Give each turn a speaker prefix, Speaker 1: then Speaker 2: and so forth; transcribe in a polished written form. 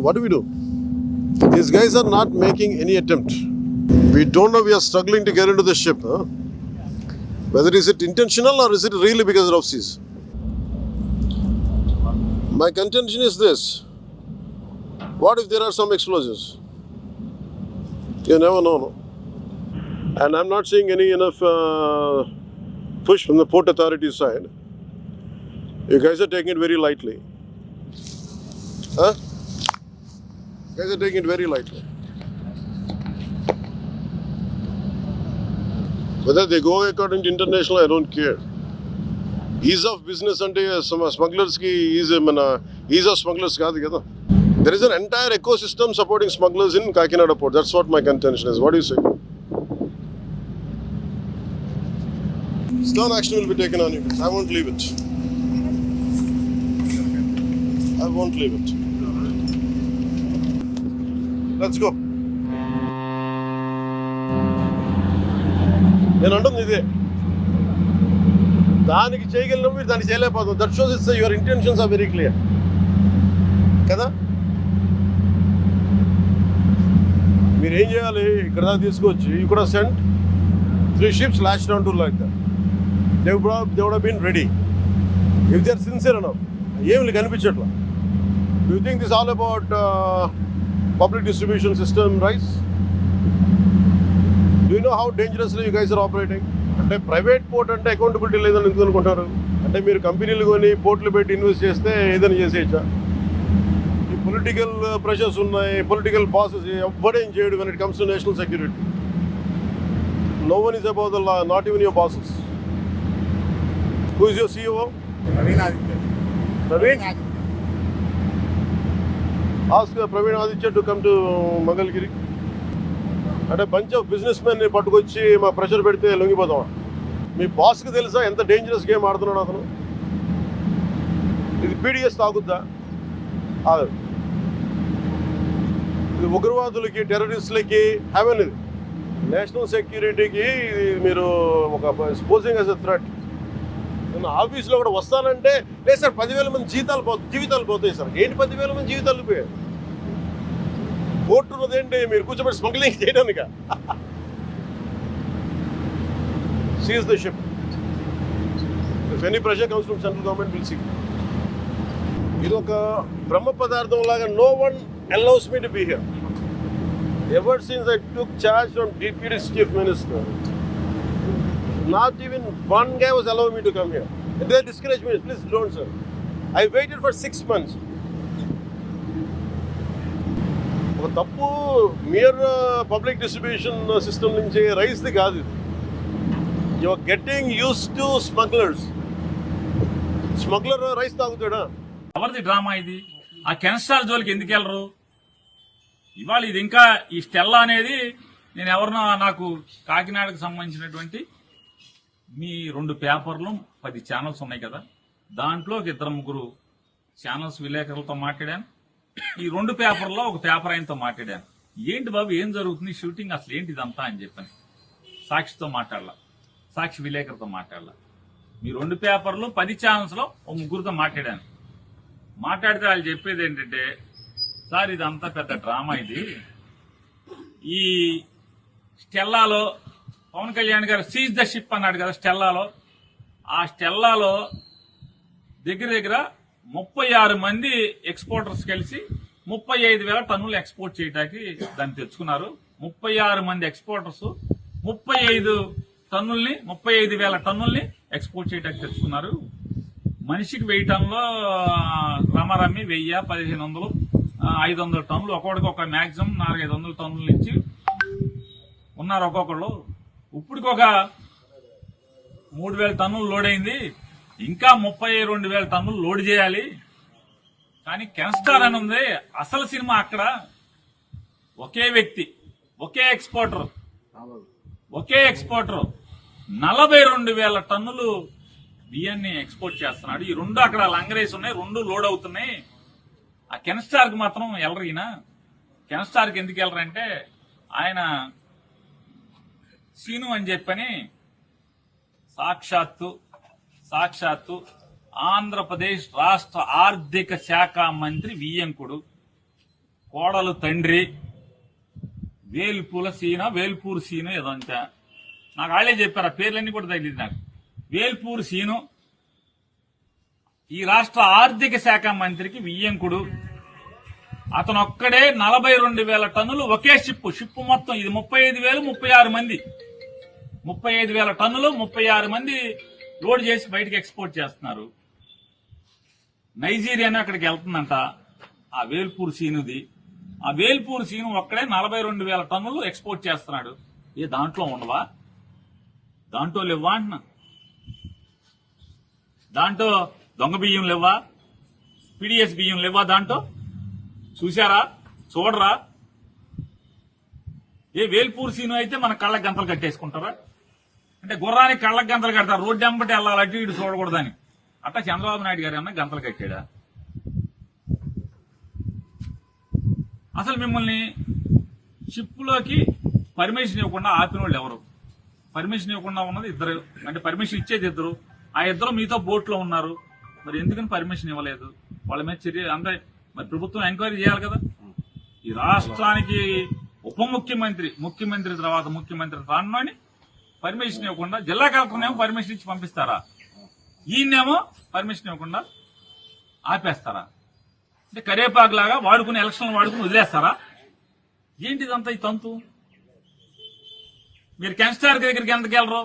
Speaker 1: what do we do? These guys are not making any attempt. We don't know, we are struggling to get into the ship. Whether is it intentional or is it really because of seas? My contention is this. What if there are some explosives? You never know. No? And I'm not seeing any enough push from the port authority side. You guys are taking it very lightly. Huh? You guys are taking it very lightly. Whether they go according to international, I don't care. Ease of business ante smugglers ki ease of smugglers kaadu kada. There is an entire ecosystem supporting smugglers in Kakinada port. That's what my contention is. What do you say? Stern action will be taken on you. I won't leave it. I won't leave it. Let's go. నేను అంటుంది ఇదే, దానికి చేయగలిగిన మీరు దానికి చేయలేకపోతాం. That shows it's your intentions are very clear కదా. మీరు ఏం చేయాలి, ఇక్కడ దాకా తీసుకొచ్చి you could have sent 3 ships lashed onto like that. They would have been ready if they are sincere enough. ఏమి కనిపించట్లా. Do you think this is all about public distribution system rights? Do you know how dangerously you guys are operating? అంటే private port అంటే accountability లేదని ఎందుకు అనుకుంటారు? అంటే మీరు కంపెనీలు కొని పోర్ట్లు పెట్టి ఇన్వెస్ట్ చేస్తే ఏదైనా చేసేయచ్చా? ఈ పొలిటికల్ ప్రెషర్స్ ఉన్నాయి, పొలిటికల్ బాసెస్ ఎవ్వడేం చేయడు when it comes to national security. No one is above the law, not even your bosses. Who is your CEO?
Speaker 2: Praveen Aditya.
Speaker 1: Praveen? Ask Praveen Aditya to come to Mangalgiri. అంటే bunch of business మెన్ని పట్టుకొచ్చి మా pressure పెడితే లొంగిపోతాం. మీ బాస్కి తెలుసా ఎంత dangerous game ఆడుతున్నాడు అతను? ఇది పీడిఎస్ తాగుద్దా? ఇది ఉగ్రవాదులకి, టెర్రరిస్టులకి హెవెన్. ఇది నేషనల్ సెక్యూరిటీకి మీరు ఒక స్పోజింగ్ యాజ్ ఎ థ్రెట్. నేను ఆఫీస్లో కూడా వస్తానంటే లేదు సార్ 10,000 మంది జీవితాలు పోతాయి సార్. ఏంటి 10,000 మంది జీవితాలు పోయాయి? కోర్టు ఉన్నదేంటి మీరు కూర్చోబెట్టి స్మగ్లింగ్ చేయడానిక? Seize the ship. If any pressure comes from central government will see. ఇది ఒక బ్రహ్మ పదార్థం లాగా. No one allows me to be here. Ever since I took charge from deputy chief minister, not even one guy was allowing me to come here. They discouraged me. Please don't, sir. I waited for 6 months. ఒక తప్పు mere public distribution system నుంచి రైస్ది కాదు ఇది. You are getting used to smugglers. Smuggler rice తాగుతాడా?
Speaker 3: ఎవరిది drama ఇది? ఆ కెన్స్టార్ జోలికి ఎందుకు వెళ్ళరు ఇవాళ? ఇది ఇంకా ఈ స్టెల్లా అనేది నేను ఎవరినో నాకు కాకినాడకు సంబంధించినటువంటి మీ 2 పేపర్లు 10 ఛానల్స్ ఉన్నాయి కదా, దాంట్లో 2-3 ఛానల్స్ విలేకరులతో మాట్లాడాను. ఈ 2 పేపర్లో ఒక పేపర్ ఆయనతో మాట్లాడాను. ఏంటి బాబు ఏం జరుగుతుంది షూటింగ్ అసలు ఏంటి ఇదంతా అని చెప్పని సాక్షితో మాట్లాడాల, సాక్షి విలేకరుతో మాట్లాడాల. మీ 2 పేపర్లు 10 ఛానల్స్లో ఒక 3 మాట్లాడాను. మాట్లాడితే వాళ్ళు చెప్పేది ఏంటంటే, సార్ ఇదంతా పెద్ద డ్రామా, ఇది ఈ స్టెల్లాలో పవన్ కళ్యాణ్ గారు సీజ్ ద షిప్ అన్నాడు కదా స్టెల్లాలో. ఆ స్టెల్లాలో దగ్గర 36 మంది ఎక్స్పోర్టర్స్ కలిసి 35,000 టన్నులు ఎక్స్పోర్ట్ చేయడానికి దాన్ని తెచ్చుకున్నారు. 36 మంది ఎక్స్పోర్టర్స్ 35,000 టన్నుల్ని ఎక్స్పోర్ట్ చేయడానికి తెచ్చుకున్నారు. మనిషికి 1000 టన్నులు రమారమ్మి 1000, 1,500, 500 టన్నులు ఒక్కొక్కడికి ఒక మ్యాక్సిమం 400-500 టన్నుల నుంచి ఉన్నారు ఒక్కొక్కళ్ళు. ఇప్పటికొక 3,000 టన్నులు లోడ్ అయింది. ఇంకా 32,000 టన్నులు లోడ్ చేయాలి. కానీ కెన్స్టార్ అని ఉంది. అసలు సినిమా అక్కడ ఒకే వ్యక్తి, ఒకే ఎక్స్పోర్టర్ 42,000 టన్నులు బియ్యాన్ని ఎక్స్పోర్ట్ చేస్తున్నాడు. ఈ 2 అక్కడ లంగరేసి ఉన్నాయి, 2 లోడ్ అవుతున్నాయి. ఆ కెన్స్టార్ కి మాత్రం వెళ్ళరు. ఈయన కెన్స్టార్ కి ఎందుకు వెళ్ళరంటే ఆయన సీను అని చెప్పని సాక్షాత్తు ఆంధ్రప్రదేశ్ రాష్ట్ర ఆర్థిక శాఖ మంత్రి వియ్యంకుడు కోడలు తండ్రి వేల్పూరు సీను ఏదో అంత నాకు వాళ్ళే చెప్పారు. ఆ పేర్లన్నీ కూడా తగిలింది నాకు. వేల్పూరు సీను ఈ రాష్ట్ర ఆర్థిక శాఖ మంత్రికి వియ్యంకుడు. అతను ఒక్కడే 42,000 టన్నులు ఒకే షిప్ మొత్తం ఇది 35,000 36 మంది 35,000 టన్నులు 36 మంది లోడ్ చేసి బయటకు ఎక్స్పోర్ట్ చేస్తున్నారు. నైజీరియానే అక్కడికి వెళ్తుందంట ఆ వేల్పూర్ సీనుది. ఆ వేల్పూర్ సీను ఒక్కడే 42,000 టన్నులు ఎక్స్పోర్ట్ చేస్తున్నాడు. దాంట్లో ఉండవా? దాంట్లో లేవా అంటున్నా. దాంట్లో దొంగ బియ్యం లేవా? పీడిఎస్ బియ్యం లేవా? దాంట్లో చూశారా? చూడరా? వేల్పూర్ సీను అయితే మన కళ్ళకి గంతలు కట్టేసుకుంటారా? అంటే గుర్రానికి కళ్ళకి గంతలు కడతారు. రోడ్డు వెంబటి వెళ్ళాలి, అటు ఇటు చూడకూడదని. అట్లా చంద్రబాబు నాయుడు గారు అన్న గంతలు కట్టాడా? అసలు మిమ్మల్ని షిప్లోకి పర్మిషన్ ఇవ్వకుండా ఆపిన వాళ్ళు ఎవరు? పర్మిషన్ ఇవ్వకుండా ఉన్నది ఇద్దరు, అంటే పర్మిషన్ ఇచ్చేది ఇద్దరు. ఆ ఇద్దరు మీతో బోట్లో ఉన్నారు. మరి ఎందుకని పర్మిషన్ ఇవ్వలేదు? వాళ్ళ మీద చర్య అంటే మరి ప్రభుత్వం ఎంక్వైరీ చేయాలి కదా. ఈ రాష్ట్రానికి ఉప ముఖ్యమంత్రి తర్వాత ముఖ్యమంత్రి రానని పర్మిషన్ ఇవ్వకుండా జిల్లా కలెక్టర్నేమో పర్మిషన్ ఇచ్చి పంపిస్తారా? ఈయనేమో పర్మిషన్ ఇవ్వకుండా ఆపేస్తారా? అంటే కరేపాకులాగా వాడుకుని ఎలక్షన్లు వాడుకుని వదిలేస్తారా? ఏంటిదంతా ఈ తంతు? మీరు కెన్ స్టార్ దగ్గరికి ఎందుకు వెళ్ళరు?